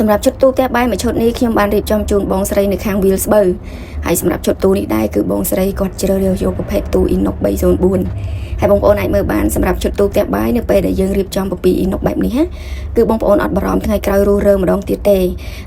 សម្រាប់ជុតទូផ្ទះបាយមួយឈុតនេះខ្ញុំបានរៀបចំជូនបងស្រីនៅខាង Wheels បើហើយសម្រាប់ជុតទូនេះដែរគឺបងស្រីគាត់ជ្រើសរើសយកប្រភេទទូ Inox 304ហើយបងប្អូនអាចមើលបានសម្រាប់ជុតទូផ្ទះបាយនៅពេលដែលយើងរៀបចំពពី Inox បែបនេះគឺបងប្អូនអត់បារម្ភថ្ងៃក្រោយរុះរើម្ដងទៀតទេ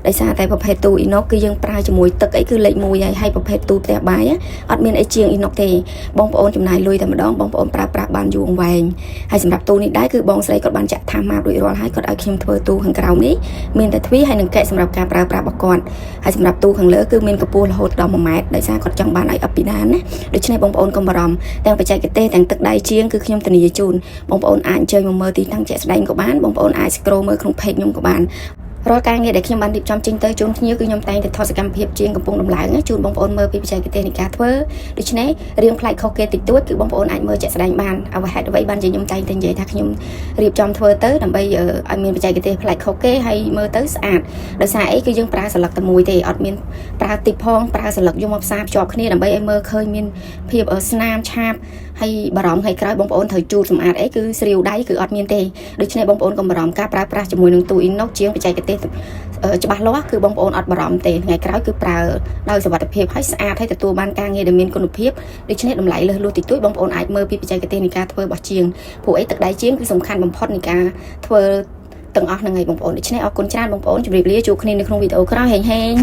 ដោយសារតែប្រភេទទូ Inox គឺយើងប្រើជាមួយទឹកអីគឺលេខ1ហើយប្រភេទទូផ្ទះបាយអត់មានអីជាង Inox ទេបងប្អូនចំណាយលុយតែម្ដងបងប្អូនប្រើប្រាស់បានយូរអង្វែងហើយសម្រាប់ទូនេះដែរគឺបងស្រីគាត់បានចាក់ថាសម៉ាបរួចរាល់ហើយគាត់ឲ្យខ្ញុំធ្វើទូខាងក្រោមនេះមានតែទ្វារហើយនឹងកែសម្រាប់ការប្រើប្រាស់របស់គាត់ហើយសម្រាប់ទូខាងលើគឺមានកម្ពស់រហូតដល់1ម៉ែត្រដោយសារគាត់ចង់បានឲ្យអបពីដានណាដូច្នេះបងប្អូនកុំបារម្ភទាំងបច្ចេកទេសទាំងទឹកដៃជាងគឺខ្ញុំធានាជូនបងប្អូនអាចអញ្ជើញមកមើលទីតាំងជាក់ស្ដែងក៏បានបងប្អូនអាច scroll មើលក្នុង page ខ្ញុំក៏បានរាល់ការងារដែលខ្ញុំបានរៀបចំចេញទៅជូនភ្ញៀវគឺខ្ញុំតែងតែថតសកម្មភាពជាងកំពុងដំឡើងជូនបងប្អូនមើលពីបច្ចេកទេសនៃការធ្វើដូច្នេះរៀងផ្លែកខុសគេតិចតួចគឺបងប្អូនអាចមើលជាក់ស្ដែងបានអ្វីហេតុអ្វីបានជាខ្ញុំតែងតែនិយាយថាខ្ញុំរៀបចំធ្វើទៅដើម្បីឲ្យមានបច្ចេកទេសផ្លែកខុសគេហើយមើលទៅស្អាតដោយសារអីគឺយើងប្រើសន្លឹកតែមួយទេអត់មានប្រើទីផងប្រើសន្លឹកយកមកផ្សារភ្ជាប់គ្នាដើម្បីឲ្យមើលឃើញមានភាពស្នាមឆាបហើយបារម្ភថ្ងៃក្រោយបងប្អូនត្រូវជូតសម្អាតអីគឺស្រាវដៃគឺអត់មានទេដូច្នេះបងប្អូនកុំបារម្ភការប្រើប្រាស់ជាមួយនឹងទូ Inox ជាងបច្ចេកទេសច្បាស់លាស់គឺបងប្អូនអត់បារម្ភទេថ្ងៃក្រោយគឺប្រើដោយសុវត្ថិភាពហើយស្អាតហើយទទួលបានការងារដែលមានគុណភាពដូច្នេះតម្លៃលើសលួសតិចតួចបងប្អូនអាចមើលពីបច្ចេកទេសនៃការធ្វើរបស់ជាងព្រោះអីទឹកដៃជាងគឺសំខាន់បំផុតនៃការធ្វើទាំងអស់ហ្នឹងហើយបងប្អូនដូច្នេះអរគុណច្រើនបងប្អូនជម្រាបលាជួបគ្នានៅក្នុងវីដេអូក្រោយហេង